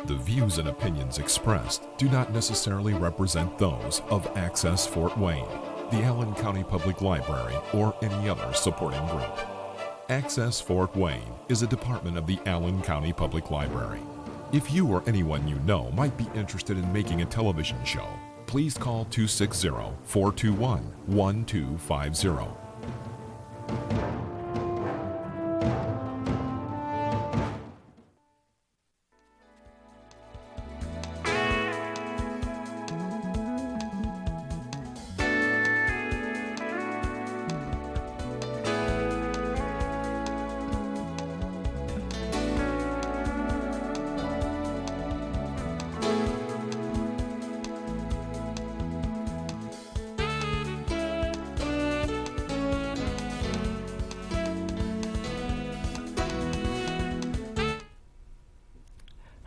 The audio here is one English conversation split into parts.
The views and opinions expressed do not necessarily represent those of Access Fort Wayne, the Allen County Public Library, or any other supporting group. Access Fort Wayne is a department of the Allen County Public Library. If you or anyone you know might be interested in making a television show, please call 260-421-1250.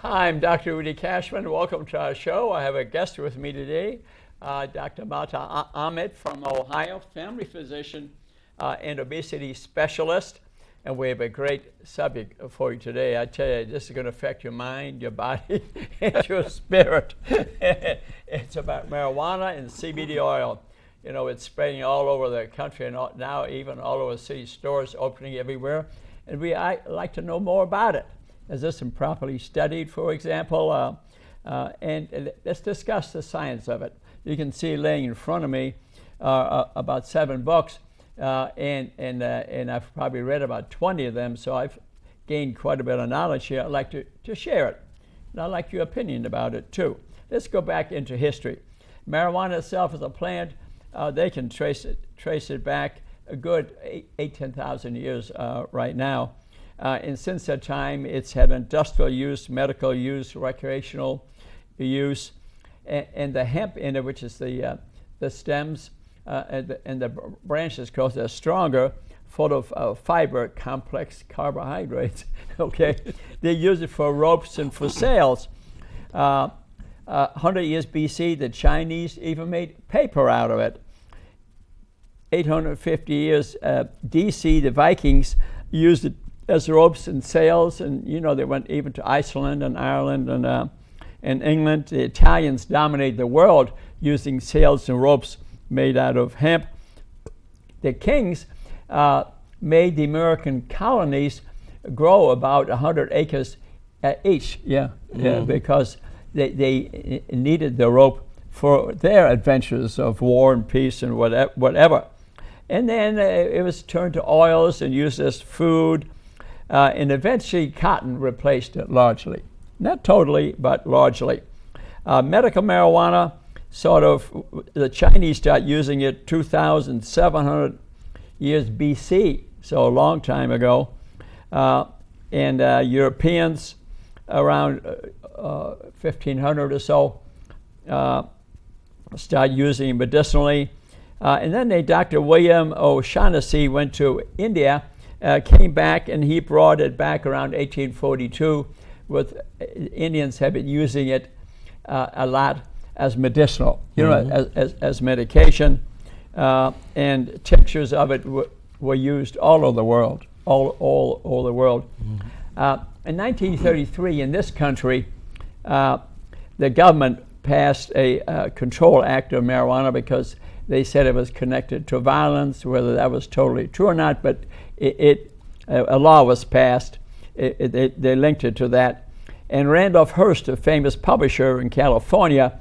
Hi, I'm Dr. Rudy Kachmann. Welcome to our show. I have a guest with me today, Dr. Mata Ahmed from Ohio, family physician and obesity specialist. And we have a great subject for you today. I tell you, this is going to affect your mind, your body, and your spirit. It's about marijuana and CBD oil. You know, it's spreading all over the country and now even all over the city, stores opening everywhere. And I'd like to know more about it. Is this been properly studied, for example? And let's discuss the science of it. You can see laying in front of me about 7 books, and I've probably read about 20 of them, so I've gained quite a bit of knowledge here. I'd like to share it, and I'd like your opinion about it too. Let's go back into history. Marijuana itself is a plant. They can trace it back a good 10,000 years right now. And since that time, it's had industrial use, medical use, recreational use, and the hemp in it, which is the stems and the branches, because they're stronger, full of fiber, complex carbohydrates. Okay, they use it for ropes and for sails. 100 years BC, the Chinese even made paper out of it. 850 years DC, the Vikings used it as ropes and sails, and you know they went even to Iceland and Ireland and England. The Italians dominated the world using sails and ropes made out of hemp. The kings made the American colonies grow about 100 acres each. Because they needed the rope for their adventures of war and peace and whatever. And then it was turned to oils and used as food. And eventually cotton replaced it largely. Not totally, but largely. Medical marijuana, the Chinese start using it 2,700 years BC, so a long time ago. And Europeans around 1,500 or so start using it medicinally. And then Dr. William O'Shaughnessy went to India, came back, and he brought it back around 1842. With Indians have been using it a lot as medicinal, as medication, and tinctures of it were used all over the world, all over the world. In 1933, in this country, the government passed a Control Act of marijuana because they said it was connected to violence. Whether that was totally true or not, but a law was passed. They linked it to that. And Randolph Hearst, a famous publisher in California,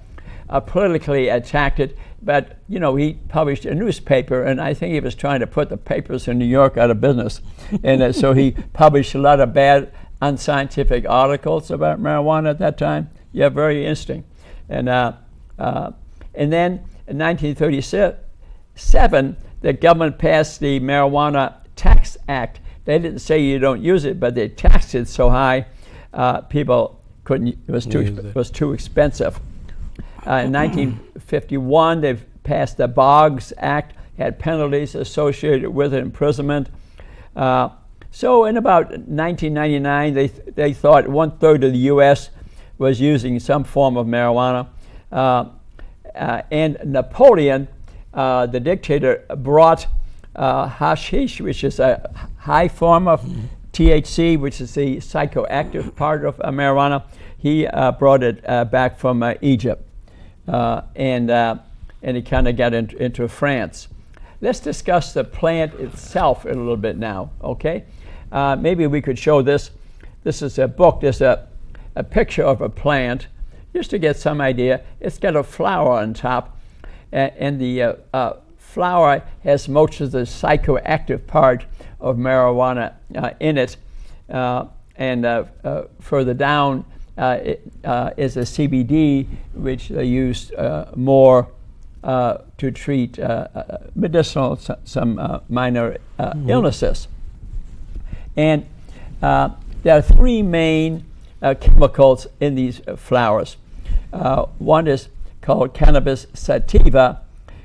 politically attacked it. But he published a newspaper, and I think he was trying to put the papers in New York out of business. And so he published a lot of bad, unscientific articles about marijuana at that time. Yeah, very interesting. And then in 1937, the government passed the Marijuana Tax Act. They didn't say you don't use it, but they taxed it so high, people couldn't. It was too expensive. In 1951, they passed the Boggs Act, had penalties associated with it, imprisonment. So in about 1999, they thought 1/3 of the U.S. was using some form of marijuana. And Napoleon, the dictator, brought hashish, which is a high form of THC, which is the psychoactive part of marijuana. He brought it back from Egypt, and he kind of got into France. Let's discuss the plant itself a little bit now, okay? Maybe we could show this. This is a book. There's a picture of a plant, just to get some idea. It's got a flower on top, and the flower has most of the psychoactive part of marijuana in it. And further down is a CBD, which they use more to treat medicinal, some minor illnesses. And there are three main chemicals in these flowers. One is called cannabis sativa,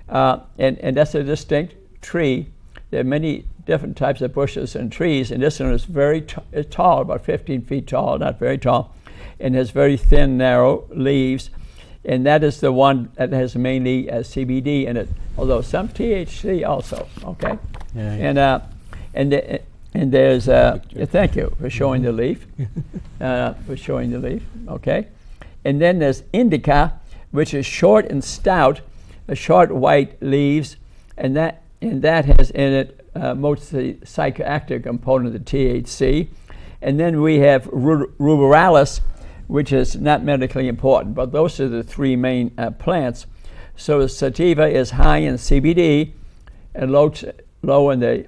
and that's a distinct tree. There are many different types of bushes and trees, and this one is very tall, about 15 feet tall, not very tall, and has very thin, narrow leaves. And that is the one that has mainly CBD in it, although some THC also. Okay, yeah. And there's thank you for showing the leaf, Okay, and then there's indica, which is short and stout, short white leaves, and that has in it most of the psychoactive component of the THC. And then we have ruberalis, which is not medically important, but those are the three main plants. So the sativa is high in CBD and low in the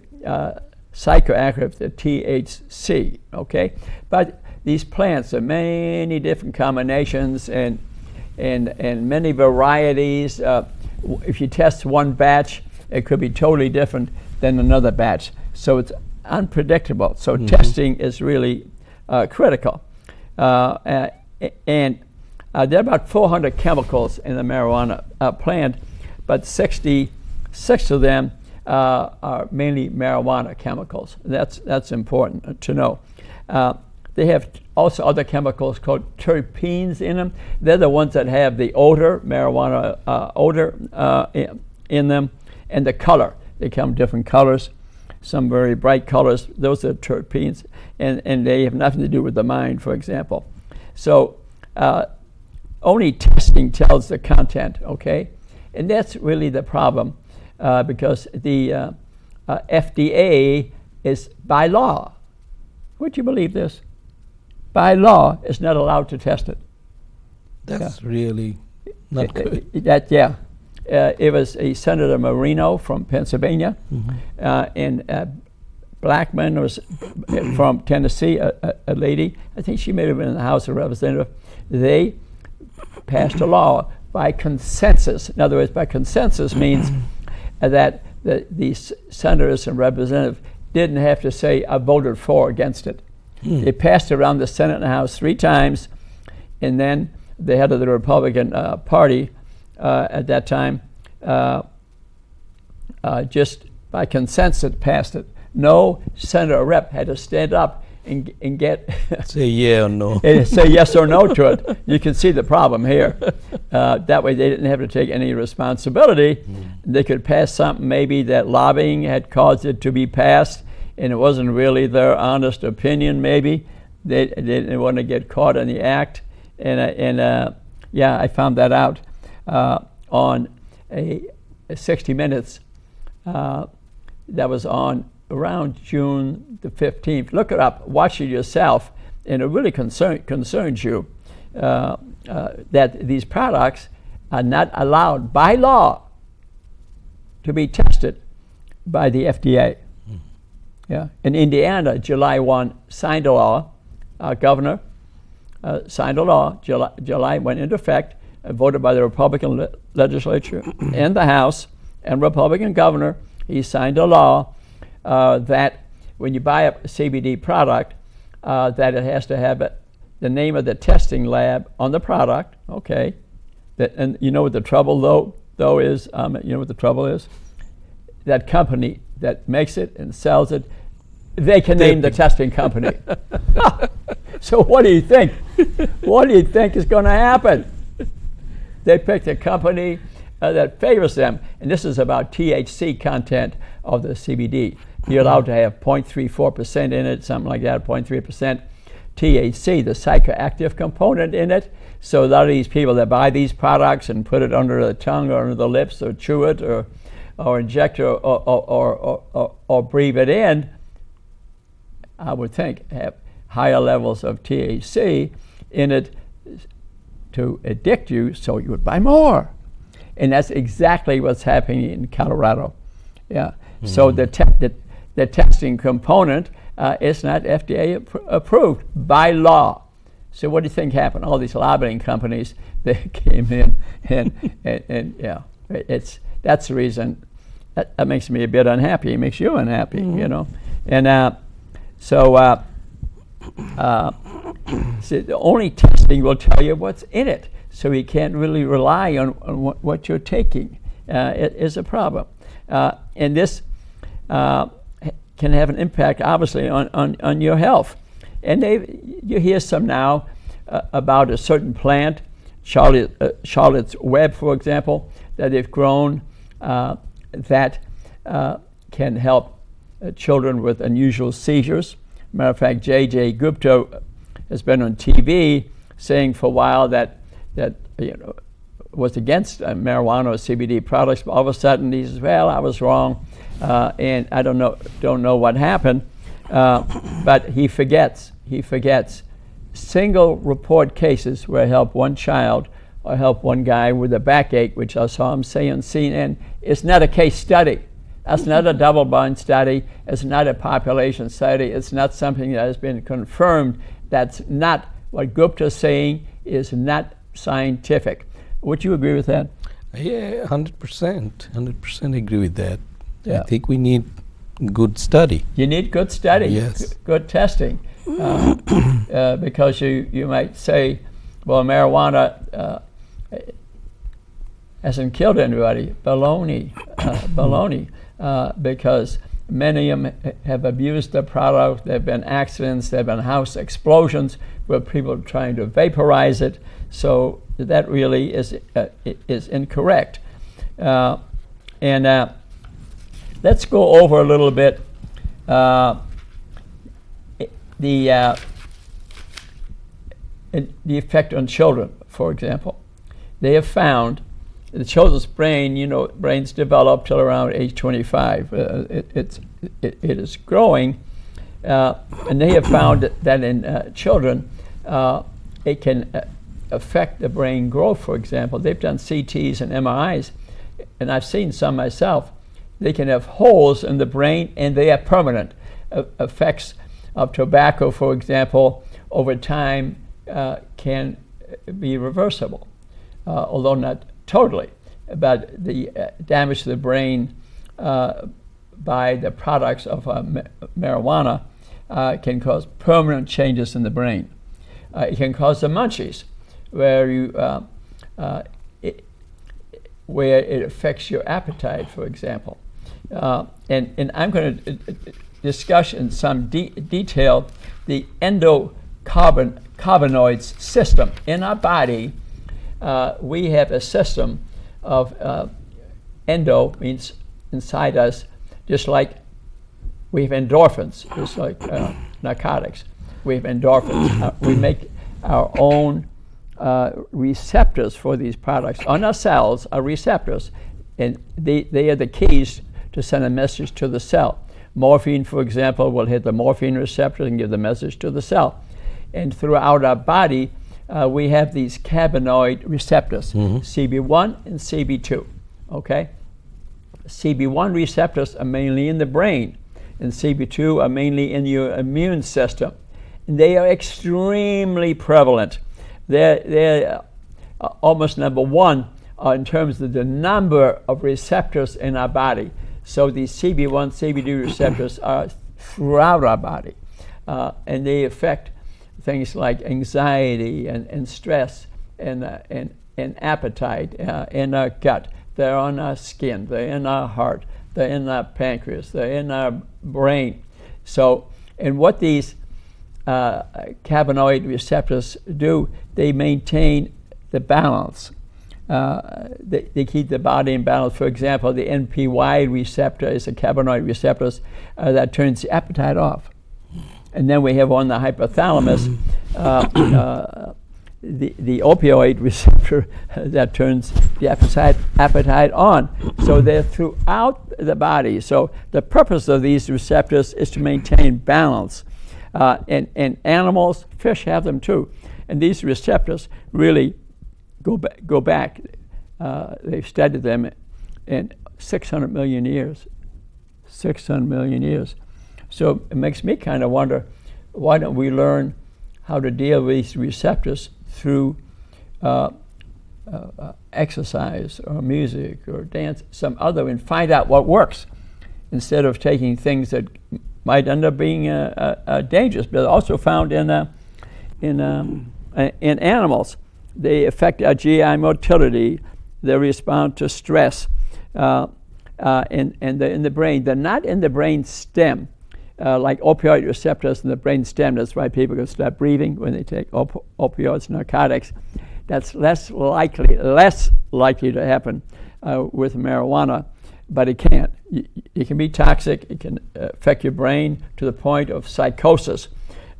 psychoactive, the THC, okay? But these plants are many different combinations and many varieties. If you test one batch, it could be totally different than another batch. So it's unpredictable. So testing is really critical. And there are about 400 chemicals in the marijuana plant, but 66 of them are mainly marijuana chemicals. That's important to know. They have also other chemicals called terpenes in them. They're the ones that have the odor, marijuana odor in them, and the color. They come different colors, some very bright colors. Those are terpenes, and they have nothing to do with the mind, for example. So only testing tells the content, okay? And that's really the problem, because the FDA is, by law, would you believe this? By law, is not allowed to test it. That's really not good. It was a Senator Marino from Pennsylvania, and Blackman was from Tennessee, a lady. I think she may have been in the House of Representatives. They passed a law by consensus. In other words, by consensus means that these senators and representatives didn't have to say, I voted for or against it. They passed it around the Senate and the House 3 times, and then the head of the Republican Party at that time just by consensus passed it. No senator or rep had to stand up and get say yeah or no. Say yes or no to it. You can see the problem here. That way they didn't have to take any responsibility. They could pass something maybe that lobbying had caused it to be passed, and it wasn't really their honest opinion maybe. They didn't want to get caught in the act. And yeah, I found that out on a 60 Minutes that was on around June the 15th. Look it up, watch it yourself, and it really concerns you that these products are not allowed by law to be tested by the FDA. Yeah. In Indiana, July 1 signed a law, governor signed a law, July went into effect, voted by the Republican legislature and the House, and Republican governor. He signed a law that when you buy a CBD product, that it has to have the name of the testing lab on the product, okay? And you know what the trouble though is? You know what the trouble is? That company that makes it and sells it, they can name the testing company. So what do you think? What do you think is going to happen? They picked a company that favors them, and this is about THC content of the CBD. you're allowed to have 0.34% in it, something like that, 0.3% THC, the psychoactive component in it. So a lot of these people that buy these products and put it under the tongue or under the lips or chew it or inject it or breathe it in, I would think have higher levels of THC in it to addict you, so you would buy more. And that's exactly what's happening in Colorado. Yeah. So the testing component is not FDA approved by law. So what do you think happened? All these lobbying companies, they came in and yeah, that's the reason. That makes me a bit unhappy. It makes you unhappy, you know. And so the only testing will tell you what's in it. So you can't really rely on what you're taking. It is a problem. And this can have an impact, obviously, on your health. And you hear some now about a certain plant, Charlotte's Web, for example, that they've grown that can help children with unusual seizures. Matter of fact, J.J. Gupta has been on TV saying for a while that was against marijuana or CBD products, but all of a sudden he says, well, I was wrong, and I don't know what happened, but he forgets single report cases where help one child or help one guy with a backache, which I saw him say on CNN. It's not a case study. That's not a double-blind study. It's not a population study. It's not something that has been confirmed. That's not what Gupta's saying is not scientific. Would you agree with that? Yeah, 100% agree with that. Yeah. I think we need good study. You need good study, yes. Good testing, because you might say, well, marijuana hasn't killed anybody. Baloney, because many of them have abused the product. There have been accidents, there have been house explosions where people are trying to vaporize it. So that really is incorrect. And let's go over a little bit the effect on children, for example. They have found the children's brain, brains develop till around age 25. It is growing, and they have found that in children, it can affect the brain growth, for example. They've done CTs and MRIs, and I've seen some myself. They can have holes in the brain, and they are permanent. Effects of tobacco, for example, over time can be reversible, although not totally. But the damage to the brain by the products of marijuana can cause permanent changes in the brain. It can cause the munchies, where it affects your appetite, for example. And I'm going to discuss in some detail the endocannabinoids system. In our body, we have a system of endo, means inside us, just like we have endorphins, just like narcotics. We have endorphins. We make our own receptors for these products. On our cells are receptors, and they are the keys to send a message to the cell. Morphine, for example, will hit the morphine receptor and give the message to the cell. And throughout our body, we have these cannabinoid receptors, CB1 and CB2, okay? CB1 receptors are mainly in the brain, and CB2 are mainly in your immune system. And they are extremely prevalent. They're almost number one in terms of the number of receptors in our body. So these CB1, CB2 receptors are throughout our body, and they affect things like anxiety and stress and appetite in our gut. They're on our skin, they're in our heart, they're in our pancreas, they're in our brain. So, and what these cannabinoid receptors do, they maintain the balance they keep the body in balance. For example, the NPY receptor is a cannabinoid receptor that turns the appetite off. And then we have on the hypothalamus the opioid receptor that turns the appetite on. So they're throughout the body. So the purpose of these receptors is to maintain balance. And animals, fish have them too. And these receptors really go back. They've studied them in 600 million years. 600 million years. So it makes me kind of wonder, why don't we learn how to deal with these receptors through exercise or music or dance, some other, and find out what works, instead of taking things that might end up being dangerous. But also found in animals. They affect our GI motility. They respond to stress in the brain. They're not in the brain stem. Like opioid receptors in the brain stem. That's why people can stop breathing when they take opioids, narcotics. That's less likely to happen with marijuana, but it can. It can be toxic. It can affect your brain to the point of psychosis,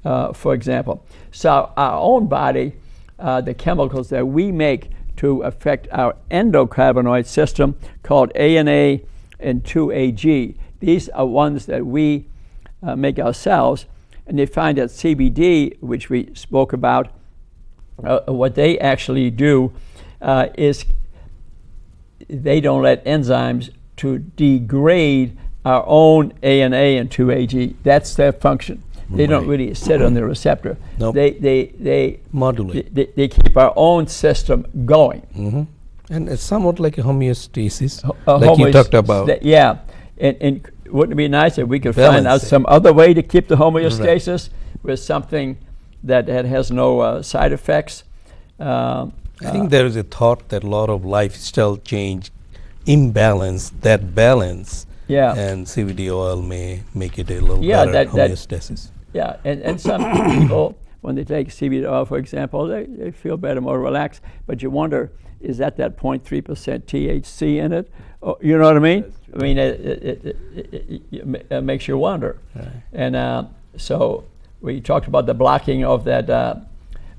for example. So our own body, the chemicals that we make to affect our endocannabinoid system, called ANA and 2-AG. These are ones that we make ourselves, and they find that CBD, which we spoke about, what they actually do is they don't let enzymes to degrade our own ANA and 2-AG. That's their function. They don't really sit on the receptor. Nope. They modulate. They keep our own system going. Mm-hmm. And it's somewhat like a homeostasis, like you talked about. Yeah, and wouldn't it be nice if we could find out some other way to keep the homeostasis with something that has no side effects? I think there is a thought that a lot of lifestyle change imbalance that balance, and CBD oil may make it a little better homeostasis. Yeah, and some people, when they take CBD oil, for example, they feel better, more relaxed. But you wonder, is that 0.3% THC in it? Oh, you know what I mean? I mean, it makes you wonder. Right. And so we talked about the blocking of that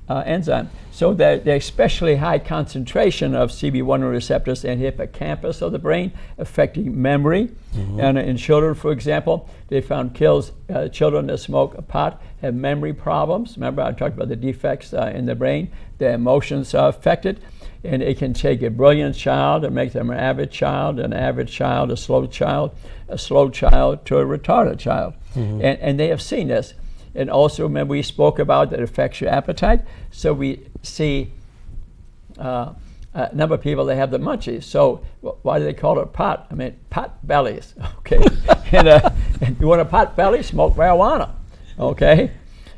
enzyme. So the especially high concentration of CB1 receptors in hippocampus of the brain, affecting memory. Mm-hmm. And in children, for example, they found children that smoke pot have memory problems. Remember, I talked about the defects in the brain. Their emotions are affected. And it can take a brilliant child and make them an average child, a slow child to a retarded child. Mm-hmm. And they have seen this. And also, remember, we spoke about that it affects your appetite. So we see a number of people that have the munchies. So why do they call it pot? I mean, pot bellies, okay? and you want a pot belly, smoke marijuana, okay?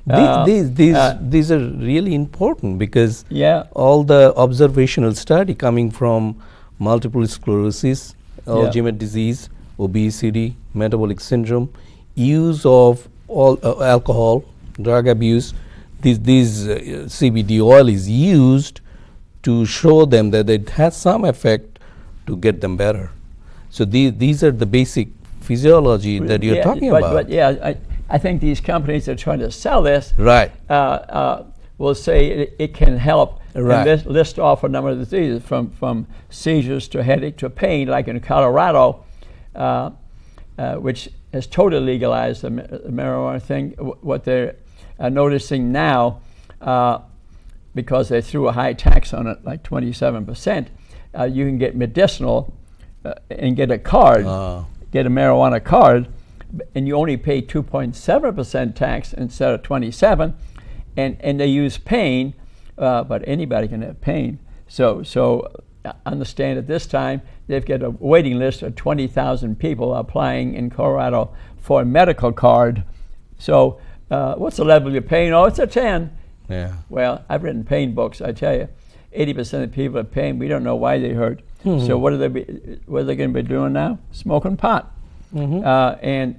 These are really important because all the observational study coming from multiple sclerosis, Alzheimer's disease, obesity, metabolic syndrome, use of all alcohol, drug abuse, these CBD oil is used to show them that it has some effect to get them better. So these are the basic physiology that you're talking about. But I think these companies that are trying to sell this will say it can help and list off a number of diseases, from seizures to headache to pain, like in Colorado, which has totally legalized the marijuana thing. What they're noticing now, because they threw a high tax on it, like 27%, you can get medicinal and get a card, get a marijuana card, and you only pay 2.7% tax instead of 27%, and they use pain, but anybody can have pain. So understand at this time they've got a waiting list of 20,000 people applying in Colorado for a medical card. So what's the level of your pain? Oh, it's a 10. Yeah. Well, I've written pain books. I tell you, 80% of people have pain. We don't know why they hurt. Mm-hmm. So what are they going to be doing now? Smoking pot. Mm-hmm.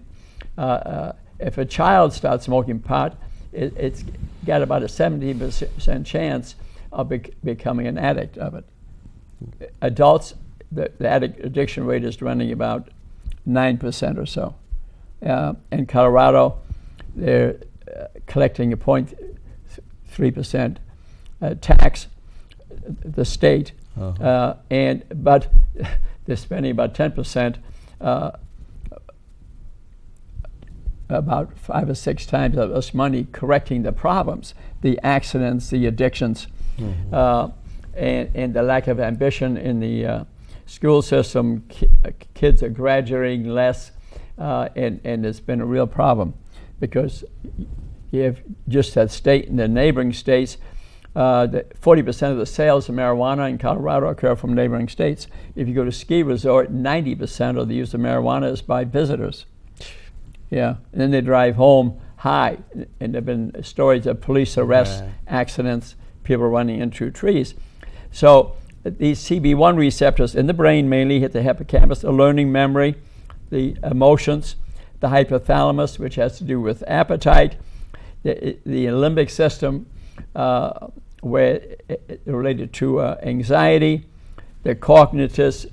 If a child starts smoking pot, it's got about a 70% chance of becoming an addict of it. adults, the addiction rate is running about 9% or so. In Colorado, they're collecting a 0.3% tax, the state, but they're spending about 10%, about 5 or 6 times of this money correcting the problems, the accidents, the addictions, and the lack of ambition in the school system. Kids are graduating less, and it's been a real problem because you have just that state and the neighboring states. 40% of the sales of marijuana in Colorado occur from neighboring states. If you go to ski resort, 90% of the use of marijuana is by visitors. Yeah, and then they drive home high, and there have been stories of police arrests, accidents, people running into trees. So these CB1 receptors in the brain mainly hit the hippocampus, the learning memory, the emotions, the hypothalamus, which has to do with appetite, the limbic system, where related to anxiety, the cognitus,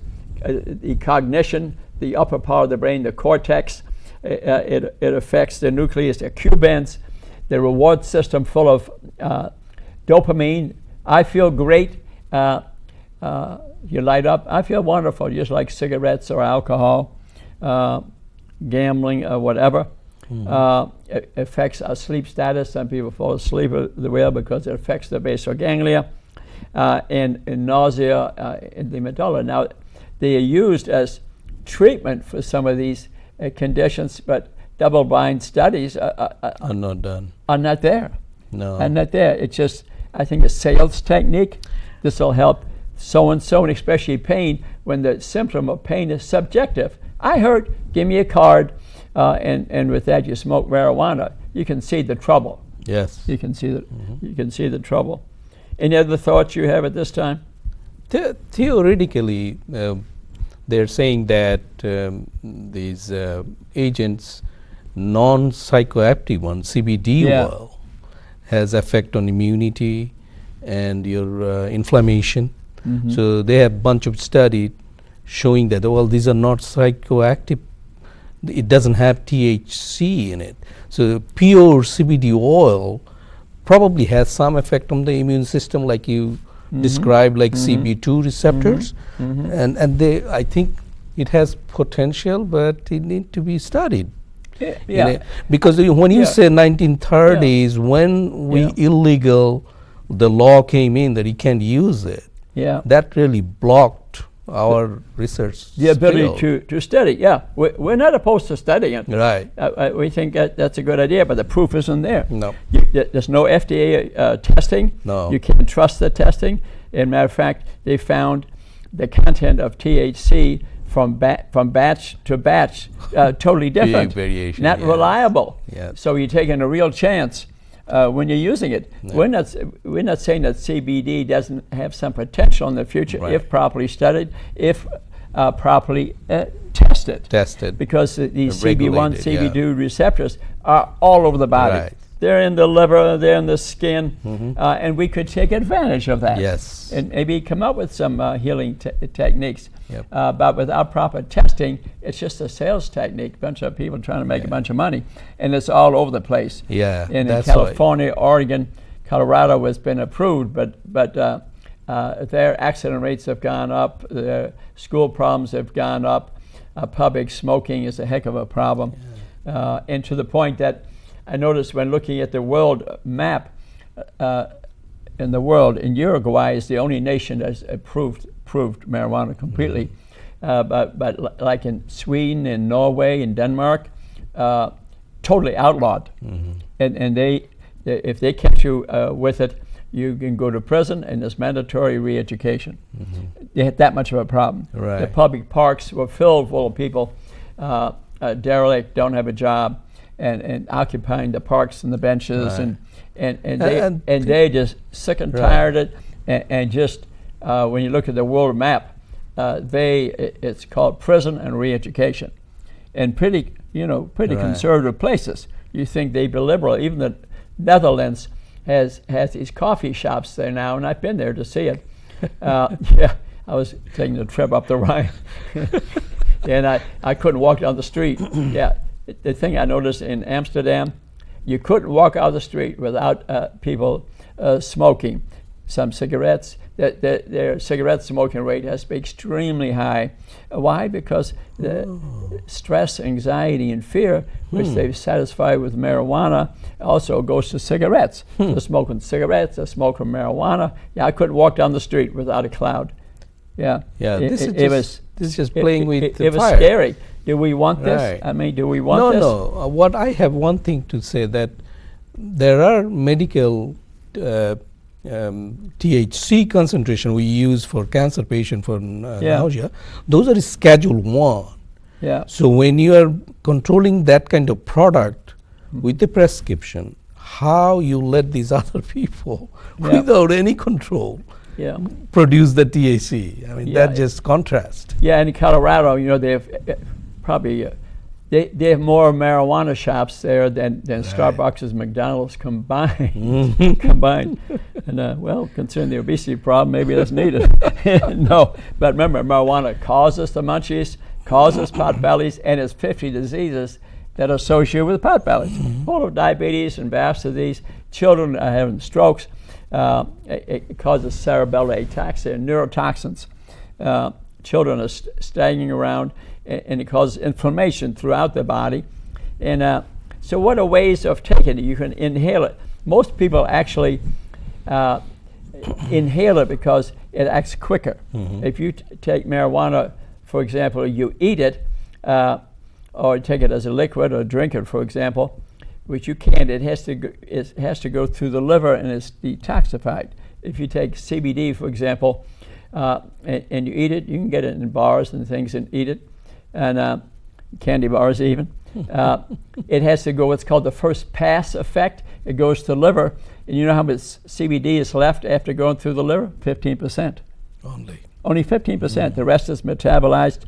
the cognition, the upper part of the brain, the cortex. It affects the nucleus accumbens, the reward system full of dopamine. I feel great. You light up. I feel wonderful, just like cigarettes or alcohol, gambling or whatever. It affects our sleep status. Some people fall asleep at the wheel because it affects the basal ganglia, and nausea in the medulla. Now, they are used as treatment for some of these conditions, but double-blind studies are not done. Are not there. No. Are not there. It's just, I think, a sales technique. This will help so-and-so, and especially pain, when the symptom of pain is subjective. I hurt, give me a card, and with that you smoke marijuana. You can see the trouble. Yes. You can see you can see the trouble. Any other thoughts you have at this time? Theoretically, they're saying that these agents, non-psychoactive ones, CBD oil, has effect on immunity and your inflammation. So they have a bunch of studies showing that, well, these are not psychoactive. It doesn't have THC in it. So pure CBD oil probably has some effect on the immune system, like you described, like CB2 receptors. And I think it has potential, but it needs to be studied. Because when you say 1930s, when we illegal, the law came in that you can't use it. That really blocked our research. The ability to study. We're not opposed to studying it. Right. We think that's a good idea, but the proof isn't there. No. There's no FDA testing. No. You can't trust the testing. As a matter of fact, they found the content of THC from batch to batch totally different. Big variation. Not reliable. Yes. So you're taking a real chance when you're using it. No. We're not saying that CBD doesn't have some potential in the future if properly studied, if properly tested. Because these CB1, CB2 receptors are all over the body. Right. They're in the liver, they're in the skin, and we could take advantage of that. Yes. And maybe come up with some healing techniques. Yep. But without proper testing, it's just a sales technique. A bunch of people trying to make a bunch of money, and it's all over the place. Yeah, and in California, Oregon, Colorado has been approved, but their accident rates have gone up. Their school problems have gone up. Public smoking is a heck of a problem, and to the point that I noticed when looking at the world map in the world, in Uruguay is the only nation that's approved marijuana completely. But like in Sweden and Norway and Denmark, totally outlawed. And they, if they catch you with it, you can go to prison, and there's mandatory re-education. They had that much of a problem. Right. The public parks were filled full of people, derelict, don't have a job, and occupying the parks and the benches, and they just sick and tired of it, and just when you look at the world map, it's called prison and re-education, and pretty conservative places. You think they'd be liberal. Even the Netherlands has these coffee shops there now, and I've been there to see it. I was taking a trip up the Rhine, and I couldn't walk down the street. Yeah, the thing I noticed in Amsterdam, you couldn't walk out the street without people smoking some cigarettes. Their cigarette smoking rate has to be extremely high. Why? Because the stress, anxiety, and fear, which they satisfy with marijuana, also goes to cigarettes. They're smoking cigarettes, they're smoking marijuana. Yeah, I couldn't walk down the street without a cloud. Yeah. Yeah, this is just playing with the fire. It was scary. Do we want this? Right. I mean, do we want this? No. What I have one thing to say, that there are medical THC concentration we use for cancer patient for nausea. Those are Schedule 1. Yeah. So when you are controlling that kind of product with the prescription, how you let these other people without any control produce the THC? I mean, that just contrast. Yeah, and in Colorado, you know, they have probably they have more marijuana shops there than Starbucks and McDonald's combined. Combined, and well, considering the obesity problem, maybe that's needed. No, but remember, marijuana causes the munchies, causes pot bellies, and has 50 diseases that are associated with pot bellies. All of diabetes and vascular disease. Children are having strokes. It causes cerebellar ataxia, neurotoxins. Children are staggering around, and it causes inflammation throughout the body. And so what are ways of taking it? You can inhale it. Most people actually inhale it because it acts quicker. If you take marijuana, for example, you eat it, or take it as a liquid or drink it, for example, which you can't. It has to go through the liver and it's detoxified. If you take CBD, for example, and you eat it, you can get it in bars and things and eat it, and candy bars even. It has to go what's called the first pass effect. It goes to the liver, and you know how much CBD is left after going through the liver? 15%. Only 15%. The rest is metabolized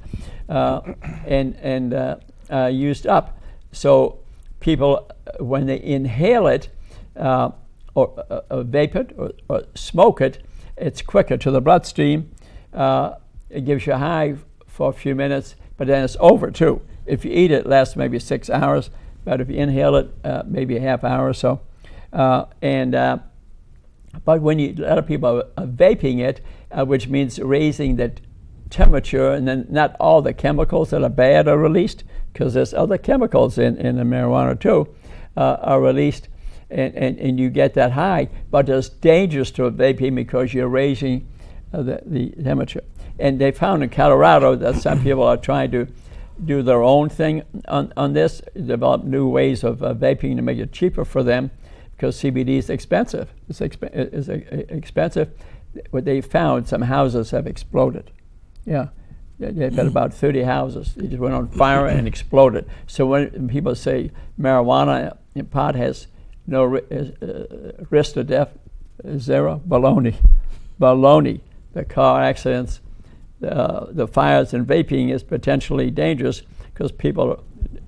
and used up. So people, when they inhale it or vape it or smoke it, it's quicker to the bloodstream. It gives you a high for a few minutes, but then it's over too. If you eat it, it lasts maybe 6 hours, but if you inhale it, maybe a half hour or so. But when a lot of people are vaping it, which means raising the temperature, and then not all the chemicals that are bad are released, because there's other chemicals in the marijuana too, are released, and you get that high, but it's dangerous to vaping because you're raising the temperature. And they found in Colorado that some people are trying to do their own thing on this, develop new ways of vaping to make it cheaper for them, because CBD is expensive. It's expensive. What they found, some houses have exploded. Yeah, they've got about 30 houses. They just went on fire and exploded. So when people say marijuana and pot has no risk to death, zero, baloney. The car accidents, the fires, and vaping is potentially dangerous because people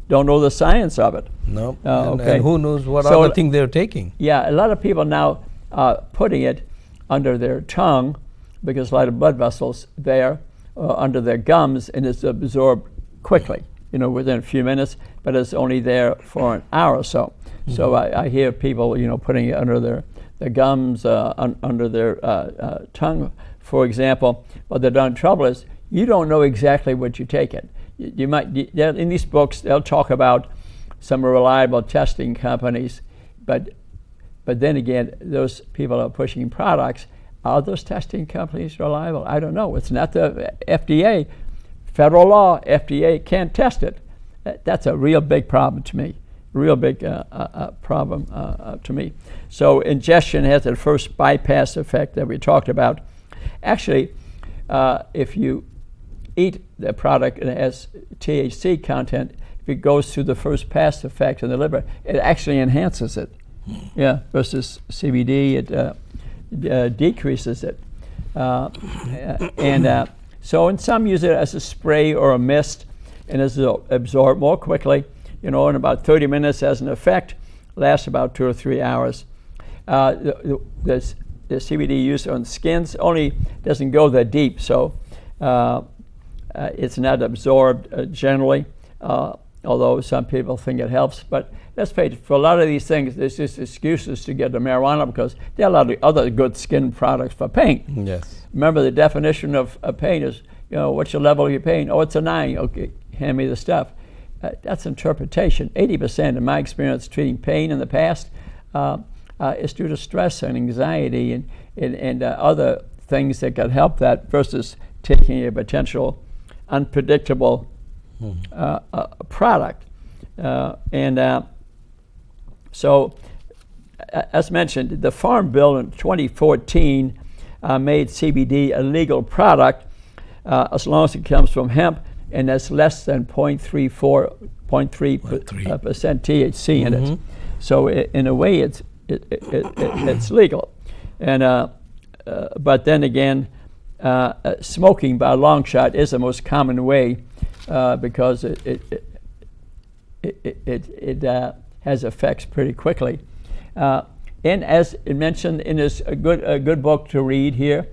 don't know the science of it. No, and who knows what other thing they're taking. Yeah, a lot of people now are putting it under their tongue because a lot of blood vessels there, under their gums, and it's absorbed quickly, within a few minutes, but it's only there for an hour or so. So I hear people, putting it under their gums, under their tongue, for example. But the trouble is, you don't know exactly what you're taking. You might, in these books, they'll talk about some reliable testing companies, but then again, those people are pushing products. Are those testing companies reliable? I don't know. It's not the FDA. Federal law, FDA can't test it. That's a real big problem to me. Real big problem to me. So ingestion has the first bypass effect that we talked about. Actually, if you eat the product and it has THC content, if it goes through the first pass effect in the liver, it actually enhances it. Yeah, versus CBD, it decreases it. So and some use it as a spray or a mist, and it's absorbed more quickly. In about 30 minutes has an effect, lasts about 2 or 3 hours. The the CBD use on skins only doesn't go that deep, so it's not absorbed generally, although some people think it helps. But let's face it, for a lot of these things, there's just excuses to get the marijuana because there are a lot of other good skin products for pain. Yes. Remember, the definition of pain is, what's your level of your pain? Oh, it's a 9. Okay, hand me the stuff. That's interpretation. 80%, in my experience, treating pain in the past is due to stress and anxiety and other things that could help that versus taking a potential unpredictable product. So, as mentioned, the Farm Bill in 2014 made CBD a legal product as long as it comes from hemp and that's less than 0.3% THC in it. So in a way, it's legal. And but then again, smoking by a long shot is the most common way because it has effects pretty quickly. And as it mentioned in this a good book to read here,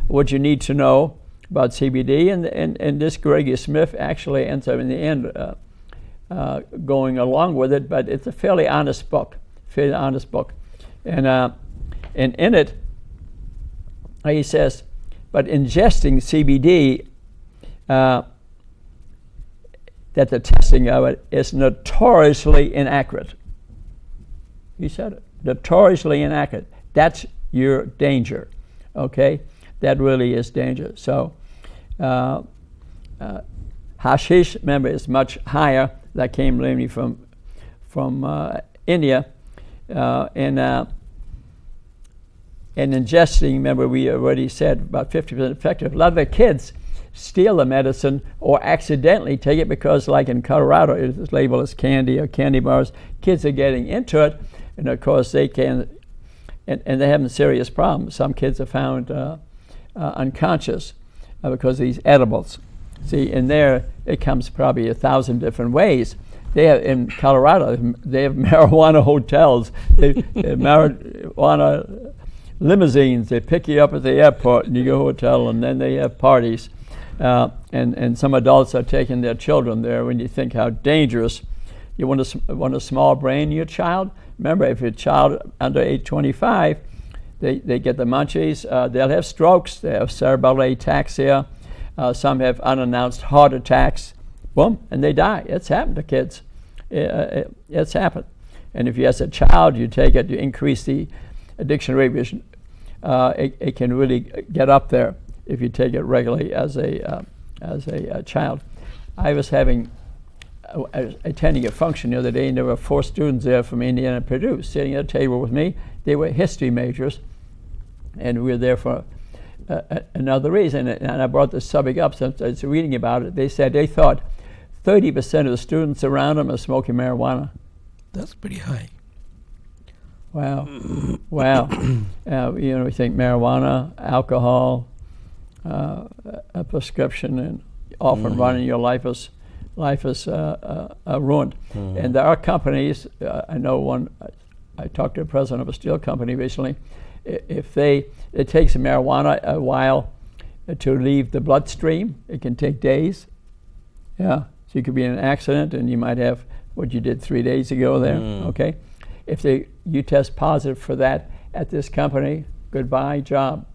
What You Need to Know About CBD, and this Gregory Smith actually ends up in the end going along with it, but it's a fairly honest book, and in it he says, but ingesting CBD, that the testing of it is notoriously inaccurate. He said it, notoriously inaccurate. That's your danger, okay? That really is danger. So hashish, remember, is much higher. That came mainly from India, and ingesting, remember, we already said about 50% effective. A lot of the kids steal the medicine or accidentally take it because, like in Colorado, it's labeled as candy or candy bars. Kids are getting into it, and of course they can, and they're having serious problems. Some kids are found unconscious because of these edibles. See, in there, it comes probably 1,000 different ways. They have, in Colorado, they have marijuana hotels, they have marijuana limousines. They pick you up at the airport and you go to a hotel, and then they have parties. And some adults are taking their children there. When you think how dangerous, you want a small brain in your child. Remember, if your child under age 25, they get the munchies, they'll have strokes, they have cerebral ataxia, some have unannounced heart attacks, boom, and they die. It's happened to kids. It's happened. And if you, as a child, you take it, you increase the addiction rate, it can really get up there if you take it regularly as a child. I was attending a function the other day, and there were 4 students there from Indiana and Purdue sitting at a table with me. They were history majors, and we were there for another reason. And I brought this subject up since I was reading about it. They said they thought 30% of the students around them are smoking marijuana. That's pretty high. Wow. Wow. We think marijuana, alcohol, a prescription, and often running your life is ruined. And there are companies, I know one, I talked to the president of a steel company recently, it takes marijuana a while to leave the bloodstream. It can take days. Yeah, so you could be in an accident and you might have what you did 3 days ago there, okay? If you test positive for that at this company, goodbye job.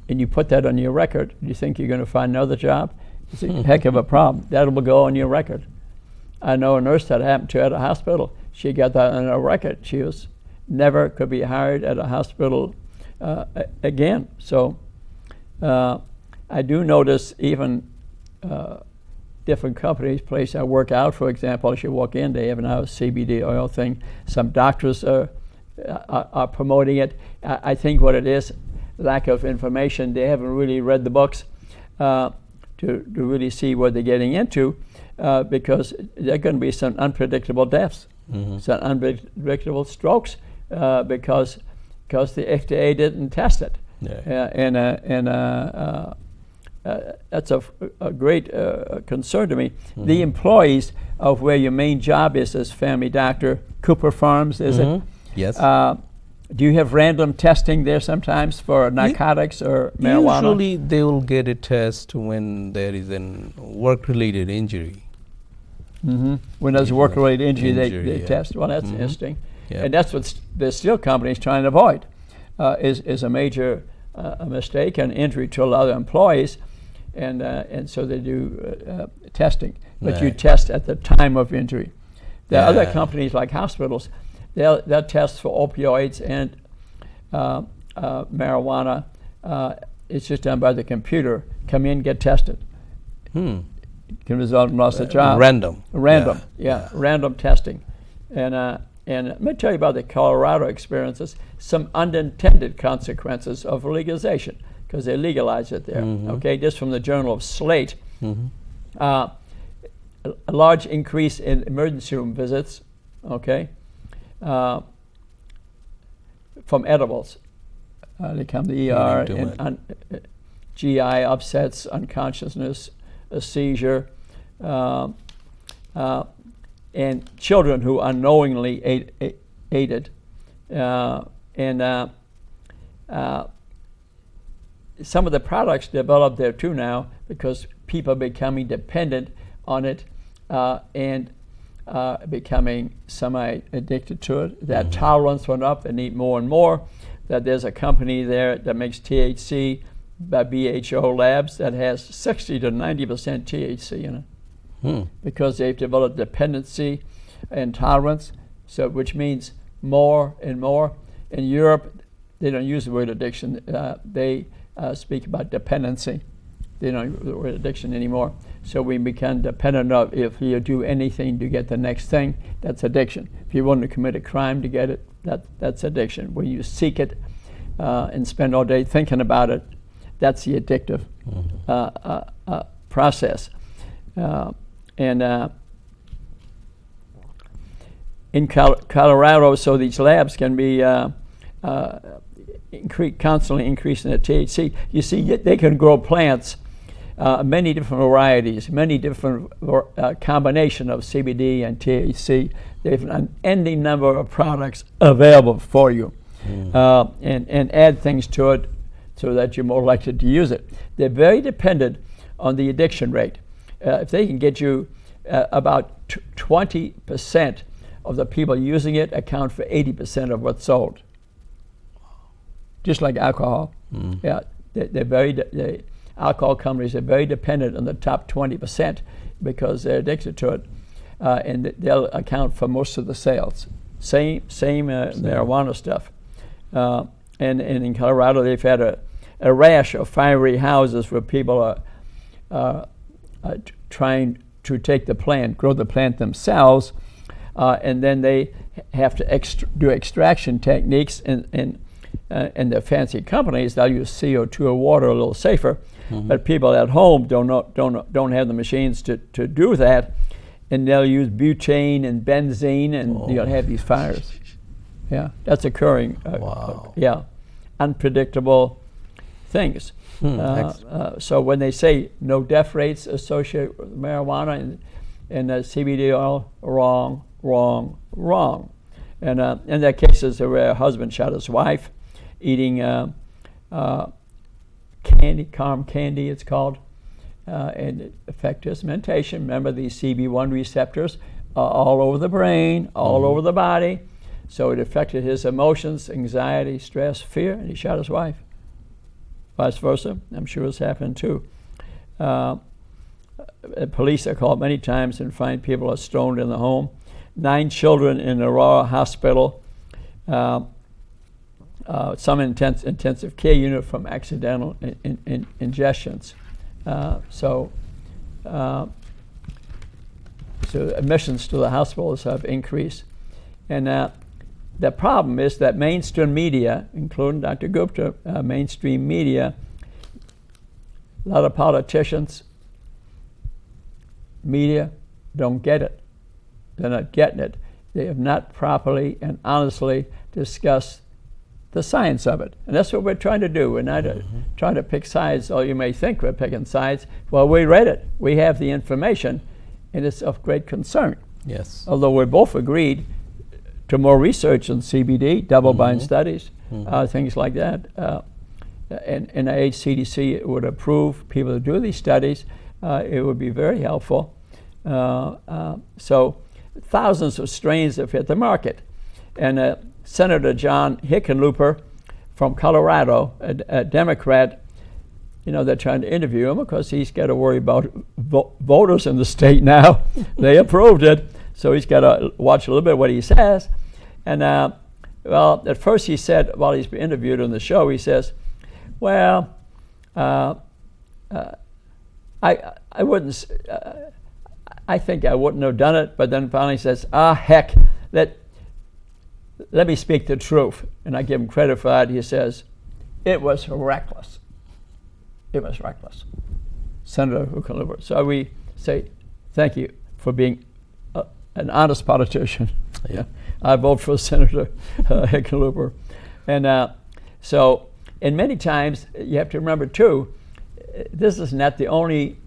And you put that on your record, you think you're going to find another job? It's a heck of a problem. That will go on your record. I know a nurse that happened to at a hospital. She got that on her record. She was never could be hired at a hospital again. So I do notice even different companies, place I work out, for example, as you walk in, they have now a CBD oil thing. Some doctors are promoting it. I think what it is, lack of information. They haven't really read the books to really see what they're getting into, because there are going to be some unpredictable deaths, some unpredictable strokes, because the FDA didn't test it. Yeah. That's a great concern to me. The employees of where your main job is as family doctor, Cooper Farms, is it? Yes. Do you have random testing there sometimes for narcotics or marijuana? Usually they will get a test when there is an work-related injury. When there's a work-related injury, they test. Well, that's interesting. Yep. And that's what the steel company is trying to avoid, is a major mistake and injury to a lot of employees. And so they do testing. But you test at the time of injury. There are other companies like hospitals, they'll test for opioids and marijuana. It's just done by the computer. Come in, get tested. Can result in loss of job. Random, random testing. And let me tell you about the Colorado experiences, some unintended consequences of legalization, because they legalized it there. Okay, just from the Journal of Slate. A large increase in emergency room visits, okay, from edibles. They come to the ER, and GI upsets, unconsciousness, a seizure, and children who unknowingly ate it. Some of the products developed there too now because people are becoming dependent on it and becoming semi-addicted to it. That tolerance went up, they need more and more. That there's a company there that makes THC by BHO Labs that has 60 to 90% THC in it because they've developed dependency and tolerance, so which means more and more. In Europe, they don't use the word addiction. They speak about dependency. They don't use the word addiction anymore. So we become dependent of, if you do anything to get the next thing, that's addiction. If you want to commit a crime to get it, that's addiction. When you seek it and spend all day thinking about it, that's the addictive process. In Colorado, so these labs can be constantly increasing the THC. You see, they can grow plants, many different varieties, many different combination of CBD and THC. They have an unending number of products available for you, and add things to it so that you're more likely to use it. They're very dependent on the addiction rate. If they can get you about 20% of the people using it account for 80% of what's sold. Just like alcohol. Yeah, the alcohol companies are very dependent on the top 20% because they're addicted to it, and they'll account for most of the sales. Same marijuana stuff. And in Colorado, they've had a rash of fiery houses where people are trying to take the plant, grow the plant themselves, and then they have to do extraction techniques, and the fancy companies, they'll use CO2 or water a little safer, but people at home don't have the machines to do that, and they'll use butane and benzene, and you'll have these fires. Yeah, that's occurring. Yeah, unpredictable things. So when they say no death rates associated with marijuana and CBD oil, wrong. And in that cases where a husband shot his wife, eating candy, calm candy it's called, and it affected his mentation. Remember, these CB1 receptors are all over the brain, all over the body. So it affected his emotions, anxiety, stress, fear, and he shot his wife. Vice versa, I'm sure it's happened too. Police are called many times and find people are stoned in the home. 9 children in Aurora Hospital, some intensive care unit from accidental ingestions. So admissions to the hospitals have increased. And the problem is that mainstream media, including Dr. Gupta, mainstream media, a lot of politicians, media, don't get it. They're not getting it. They have not properly and honestly discussed the science of it. And that's what we're trying to do. We're not trying to pick sides, or you may think we're picking sides. Well, we read it. We have the information, and it's of great concern. Yes. Although we're both agreed to more research on CBD, double-blind studies, things like that. And NIH, CDC would approve people to do these studies. It would be very helpful. So thousands of strains have hit the market. And Senator John Hickenlooper from Colorado, a Democrat, you know, they're trying to interview him because he's got to worry about voters in the state now. They approved it, so he's got to watch a little bit what he says. And well, at first he said, while he's been interviewed on the show, he says, well, I wouldn't, I think I wouldn't have done it, but then finally says, heck, let me speak the truth. And I give him credit for that. He says, it was reckless. It was reckless. Senator Hickenlooper. So we say, thank you for being an honest politician. Yeah. I vote for Senator Hickenlooper. And so, and many times, you have to remember too, this is not the only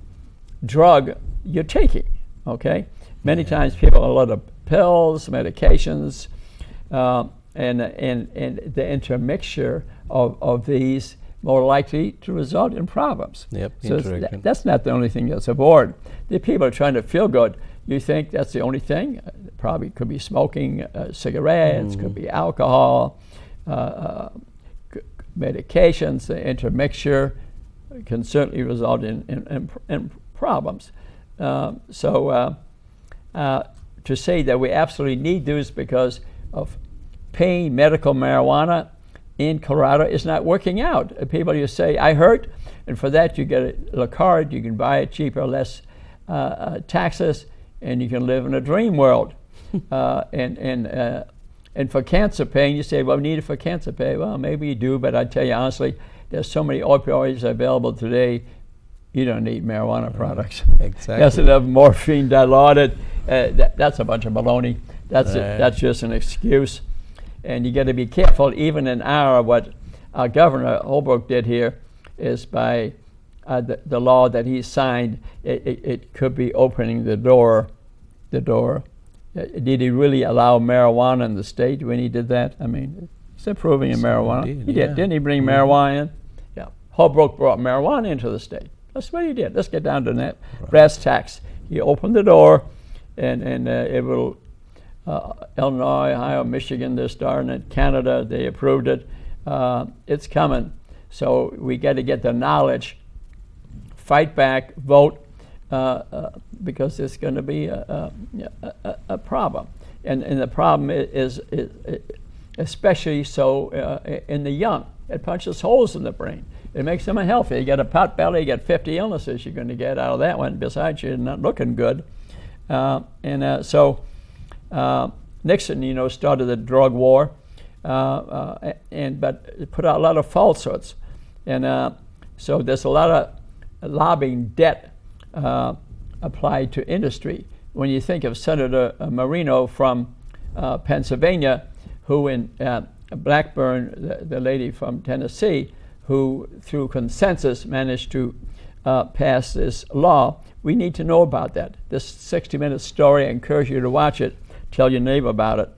drug you're taking, okay? Many times people have a lot of pills, medications, and the intermixture of these more likely to result in problems. Yep, so that's not the only thing that's aboard. The people are trying to feel good. You think that's the only thing? Probably could be smoking cigarettes, could be alcohol, medications, the intermixture can certainly result in problems. To say that we absolutely need these because of pain, medical marijuana in Colorado is not working out. People you say, I hurt, and for that you get a card, you can buy it cheaper, less taxes, and you can live in a dream world. And for cancer pain, you say, well, we need it for cancer pain. Well, maybe you do, but I tell you honestly, there's so many opioids available today, you don't need marijuana products. Exactly. Yes, enough morphine dilaudid. That's a bunch of baloney. That's just an excuse. And you got to be careful, even in what our Governor Holbrook did here is by the law that he signed, it could be opening the door. Did he really allow marijuana in the state when he did that? I mean, he's approving of marijuana. He did. Didn't he bring marijuana in? Yeah. Holbrook brought marijuana into the state. That's what he did. Let's get down to that. Brass tacks. He opened the door, and it will, Illinois, Ohio, Michigan, they're starting it. Canada, they approved it. It's coming. So we got to get the knowledge, fight back, vote, because it's going to be a problem. And the problem is especially so in the young. It punches holes in the brain. It makes them unhealthy. You got a pot belly, you got 50 illnesses you're going to get out of that one. Besides, you're not looking good. So Nixon, started the drug war, but put out a lot of falsehoods. And so there's a lot of lobbying debt applied to industry. When you think of Senator Marino from Pennsylvania, who in Blackburn, the lady from Tennessee, who through consensus managed to pass this law, we need to know about that. This 60-minute story, I encourage you to watch it, tell your neighbor about it.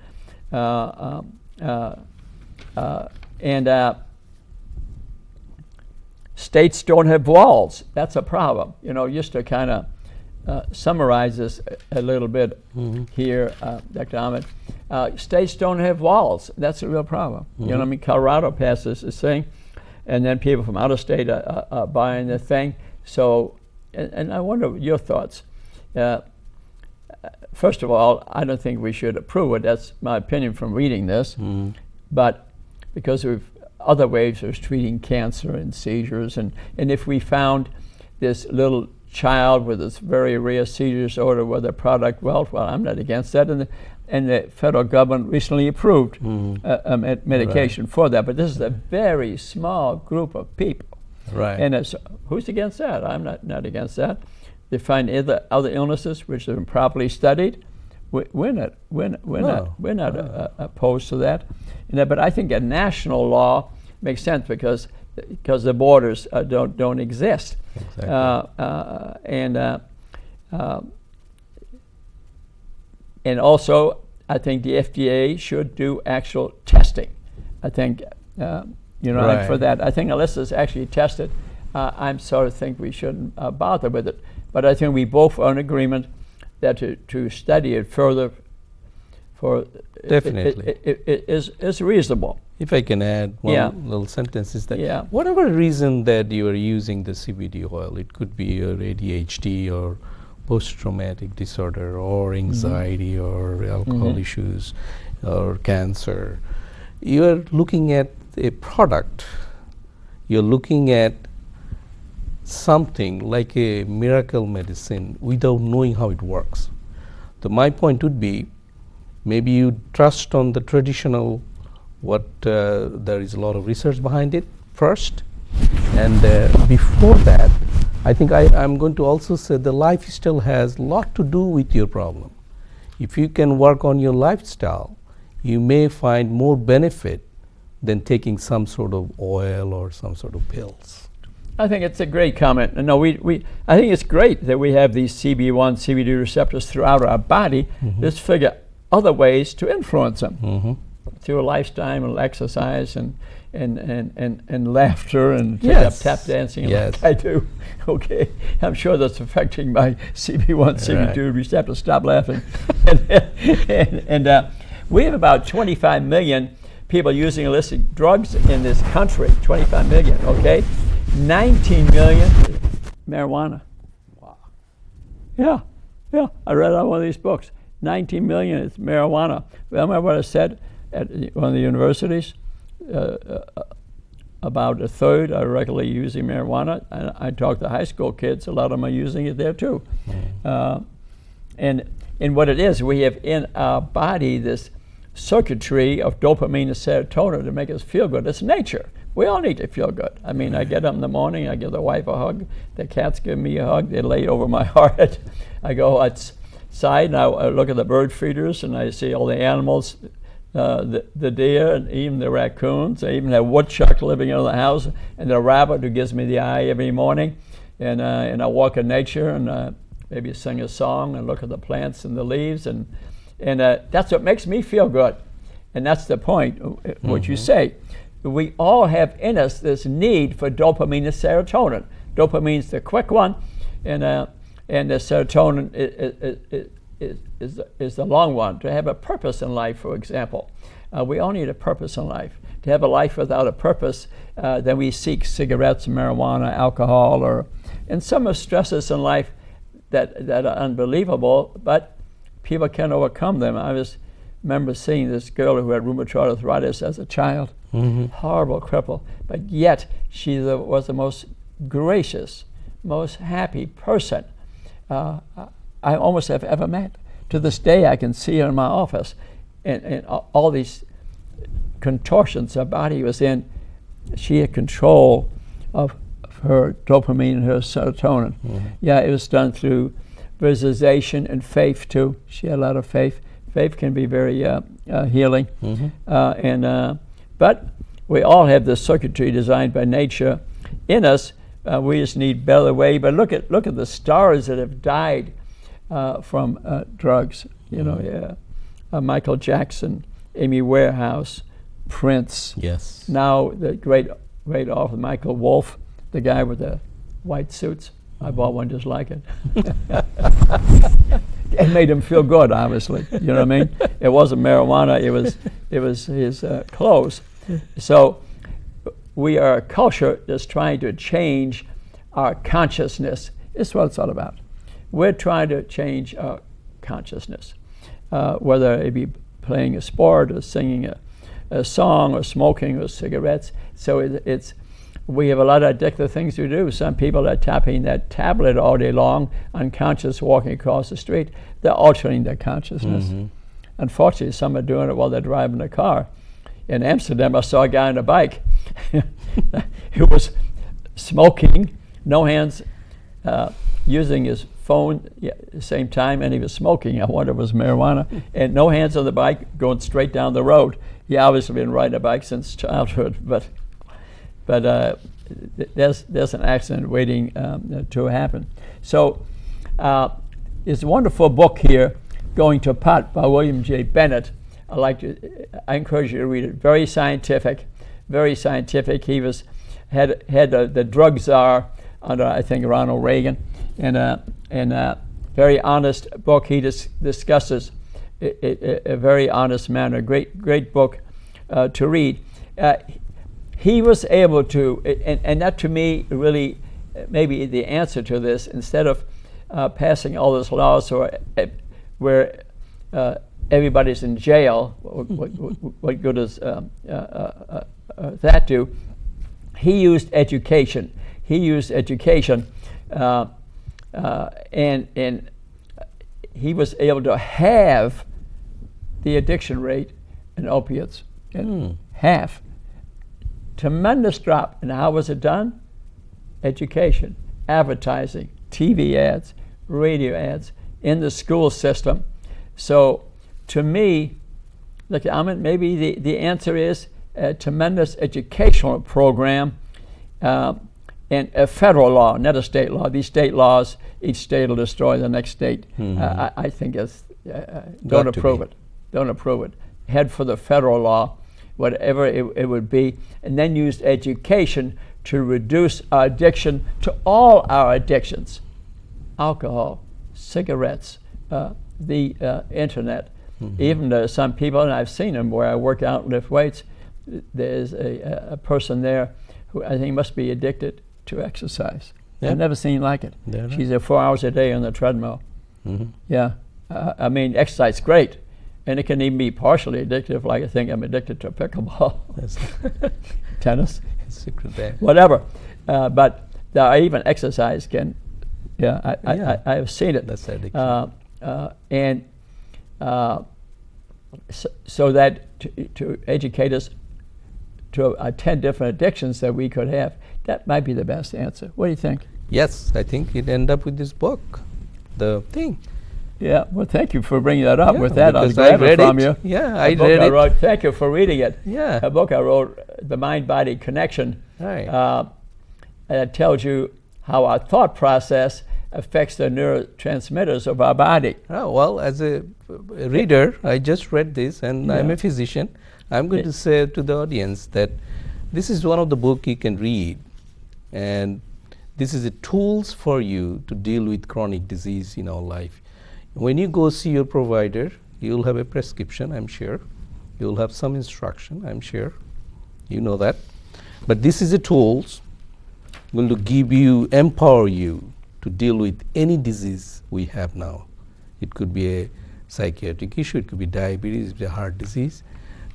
States don't have walls. That's a problem. Just to kind of summarize this a little bit here, Dr. Ahmed. States don't have walls. That's a real problem. You know what I mean? Colorado passes this thing, and then people from out of state are buying the thing. So, and I wonder your thoughts. First of all, I don't think we should approve it. That's my opinion from reading this. But because of other ways of treating cancer and seizures, and if we found this little child with this very rare seizure disorder with a product, well, I'm not against that. And the federal government recently approved medication for that. But this is a very small group of people. Right. And who's against that? I'm not against that. They find other illnesses which have been properly studied. We're not opposed to that. But I think a national law makes sense because the borders don't exist. Exactly. And also I think the FDA should do actual testing. I think, and for that, I think unless it's actually tested, I'm sort of think we shouldn't bother with it. But I think we both are in agreement that to study it further definitely it is reasonable. If I can add one little sentence, is that whatever reason that you are using the CBD oil, it could be your ADHD or post-traumatic disorder or anxiety or alcohol issues or cancer, you are looking at a product, you're looking at something like a miracle medicine without knowing how it works. So my point would be, maybe you trust on the traditional, there is a lot of research behind it first, and before that, I think I'm going to also say the lifestyle has a lot to do with your problem. If you can work on your lifestyle, you may find more benefit than taking some sort of oil or some sort of pills. I think it's a great comment. No, I think it's great that we have these CB1, CBD receptors throughout our body. Let's figure other ways to influence them through a lifestyle and exercise and laughter and take up tap dancing like I do. Okay, I'm sure that's affecting my CB1, CB2 receptors. Stop laughing. and we have about 25 million people using illicit drugs in this country. 25 million. Okay, 19 million marijuana. Wow. Yeah. I read on one of these books. 19 million is marijuana. Remember what I said at one of the universities? About a third are regularly using marijuana. I talk to high school kids, a lot of them are using it there too. And what it is, we have in our body this circuitry of dopamine and serotonin to make us feel good. It's nature. We all need to feel good. I mean, I get up in the morning, I give the wife a hug, the cats give me a hug, they lay over my heart. I go outside and I look at the bird feeders and I see all the animals, the deer and even the raccoons. I even have woodchuck living in the house and the rabbit who gives me the eye every morning. And I walk in nature and maybe sing a song and look at the plants and the leaves. And that's what makes me feel good. And that's the point, what you say. We all have in us this need for dopamine and serotonin. Dopamine's the quick one, and the serotonin is the long one. To have a purpose in life, for example. We all need a purpose in life. To have a life without a purpose, then we seek cigarettes, marijuana, alcohol, and some of stresses in life that are unbelievable, but people can overcome them. I remember seeing this girl who had rheumatoid arthritis as a child, horrible cripple, but yet she was the most gracious, most happy person I almost have ever met. To this day, I can see her in my office, and all these contortions her body was in. She had control of her dopamine and her serotonin. Yeah, it was done through visualization and faith too. She had a lot of faith. Faith can be very healing, but we all have this circuitry designed by nature in us. We just need better way. But look at the stars that have died from drugs. Michael Jackson, Amy Warehouse, Prince. Yes. Now the great author Michael Wolff, the guy with the white suits. I bought one just like it. It made him feel good, obviously. You know what I mean? It wasn't marijuana. It was his clothes. So we are a culture that's trying to change our consciousness. It's what it's all about. We're trying to change our consciousness, whether it be playing a sport or singing a song or smoking or cigarettes. So we have a lot of addictive things to do. Some people are tapping that tablet all day long, unconscious, walking across the street. They're altering their consciousness. Unfortunately, some are doing it while they're driving a car. In Amsterdam, I saw a guy on a bike who was smoking, no hands, using his phone at the same time, and he was smoking. I wonder if it was marijuana. And no hands on the bike, going straight down the road. He obviously been riding a bike since childhood, but there's an accident waiting to happen. So it's a wonderful book here Going to Pot by William J. Bennett. I encourage you to read it. Very scientific, very scientific. He had the drug czar under, I think, Ronald Reagan, and a very honest book. He discusses a very honest manner. Great book to read. He was able to, and that to me really maybe the answer to this. Instead of passing all those laws where everybody's in jail, what good does that do? He used education. And he was able to halve the addiction rate in opiates. Half. Tremendous drop. And how was it done? Education, advertising, TV ads, radio ads, in the school system. So to me, look, maybe the answer is a tremendous educational program and a federal law, not a state law. These state laws, each state will destroy the next state. I think it's, don't approve it. Don't approve it. Head for the federal law, whatever it would be, and then use education to reduce our addiction to all our addictions: alcohol, cigarettes, the internet. Even some people, and I've seen them where I work out and lift weights, there's a person there who I think must be addicted to exercise. Yep. I've never seen like it. She's there 4 hours a day on the treadmill. Yeah, I mean, exercise is great, and it can even be partially addictive, like I think I'm addicted to pickleball. Tennis. Secret there. Whatever. But even exercise can, I have seen it. That's addiction. So that to educate us to 10 different addictions that we could have, that might be the best answer. What do you think? Yes, I think it end up with this book, the thing. Yeah, well, thank you for bringing that up. With that, I'll grab it from you. Yeah, I read it. Thank you for reading it. Yeah. A book I wrote, The Mind-Body Connection. Right. It tells you how our thought process affects the neurotransmitters of our body. Oh, well, as a reader, I just read this, and I'm a physician. I'm going to say to the audience that this is one of the books you can read, and this is the tools for you to deal with chronic disease in our life. When you go see your provider, you'll have a prescription, I'm sure. You'll have some instruction, I'm sure. You know that. But this is the tools going to give you, empower you to deal with any disease we have now. It could be a psychiatric issue, it could be diabetes, it could be a heart disease.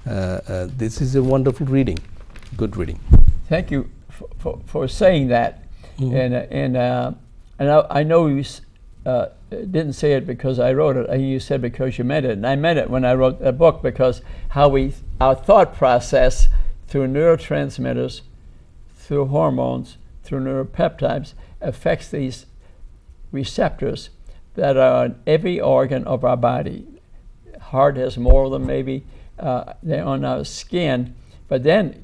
This is a wonderful reading, good reading. Thank you for saying that. And I know you didn't say it because I wrote it. You said because you meant it, and I meant it when I wrote the book, because our thought process through neurotransmitters, through hormones, through neuropeptides affects these receptors that are on every organ of our body. Heart has more of them, maybe. They're on our skin, but then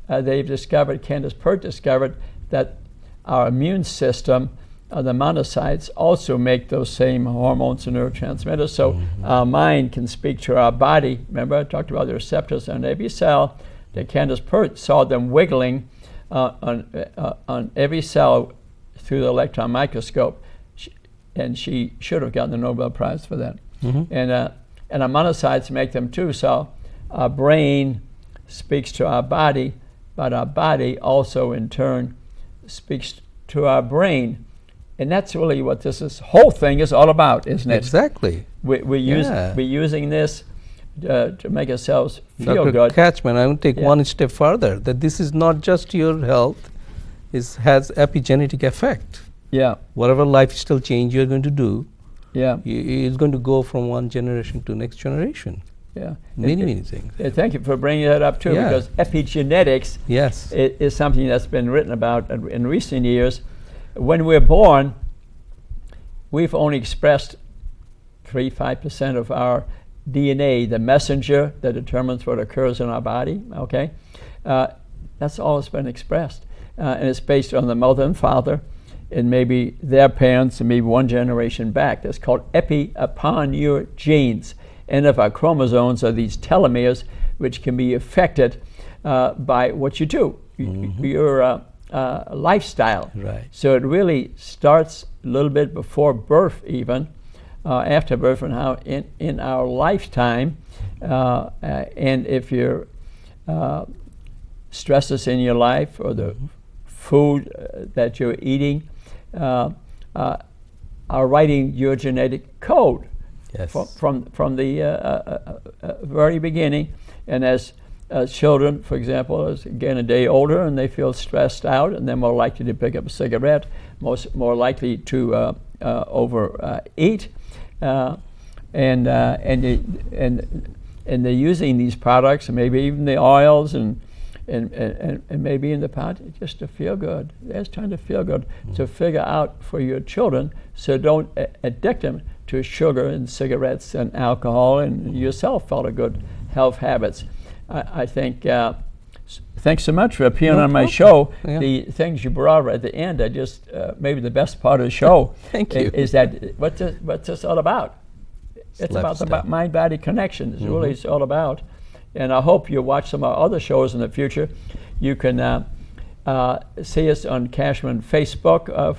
they've discovered, Candace Pert discovered, that our immune system, the monocytes, also make those same hormones and neurotransmitters. So our mind can speak to our body. Remember, I talked about the receptors on every cell. That Candace Pert saw them wiggling on every cell through the electron microscope, and she should have gotten the Nobel Prize for that. And our monocytes make them too. So our brain speaks to our body, but our body also in turn speaks to our brain. And that's really what this whole thing is all about, isn't it? Exactly. We're using this to make ourselves feel Dr. good. Kachmann, I would take one step further, that this is not just your health, it has epigenetic effect. Yeah. Whatever lifestyle change you're going to do, yeah, it's going to go from one generation to next generation. Yeah. Many things. Thank you for bringing that up too, because epigenetics is something that's been written about in recent years. When we're born, we've only expressed 3-5% of our DNA, the messenger that determines what occurs in our body, That's all that's been expressed. And it's based on the mother and father. and maybe their parents and maybe one generation back. That's called epi upon your genes. End of our chromosomes are these telomeres which can be affected by what you do, your lifestyle. Right. So it really starts a little bit before birth even, after birth, and how in our lifetime, and if your stresses in your life or the food that you're eating are writing your genetic code. Yes. From the very beginning. And as children, for example, as again a day older and they feel stressed out, and they're more likely to pick up a cigarette, more likely to overeat, and they're using these products, and maybe even the oils and maybe in the pot just to feel good. They're just trying to feel good, to figure out for your children, so don't addict them to sugar and cigarettes and alcohol, and yourself follow good health habits. I think, thanks so much for appearing on my show. Yeah. The things you brought up at the end are just maybe the best part of the show. Thank you. Is that, what's this all about? It's about the mind-body connection. It's really it's all about. And I hope you'll watch some of our other shows in the future. You can see us on Kachmann Facebook,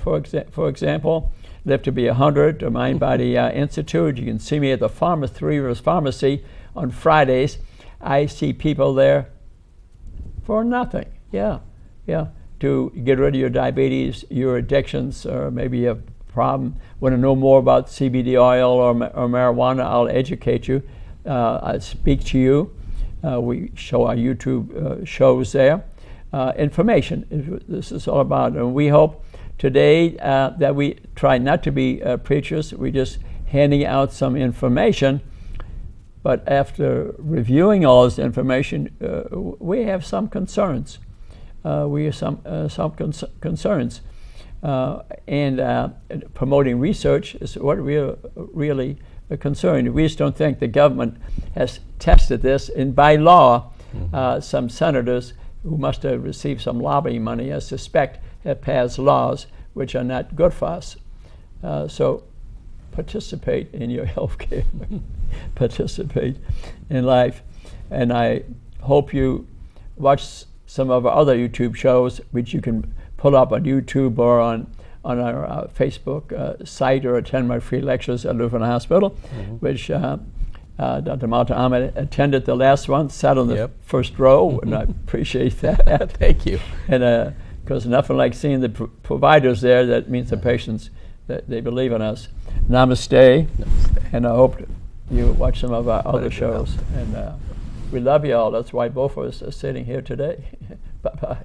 for example. Live to be 100, or Mind Body Institute. You can see me at the Three Rivers Pharmacy on Fridays. I see people there for nothing. Yeah, to get rid of your diabetes, your addictions, or maybe you have a problem. Want to know more about CBD oil or marijuana? I'll educate you. I'll speak to you. We show our YouTube shows there. Information. This is all about, and we hope today that we try not to be preachers. We're just handing out some information, but after reviewing all this information, we have some concerns. We have some concerns, and promoting research is what we're really concerned. We just don't think the government has tested this, and by law, some senators who must have received some lobbying money, I suspect, have passed laws which are not good for us. So participate in your health care, participate in life. And I hope you watch some of our other YouTube shows, which you can pull up on YouTube or on our Facebook site, or attend my free lectures at Lutheran Hospital, which Dr. Malta Ahmed attended the last one, sat on the first row, and I appreciate that. Thank you. And because nothing like seeing the providers there, that means the patients, that they believe in us. Namaste. Namaste. And I hope you watch some of our other shows. And we love you all. That's why both of us are sitting here today. Bye-bye.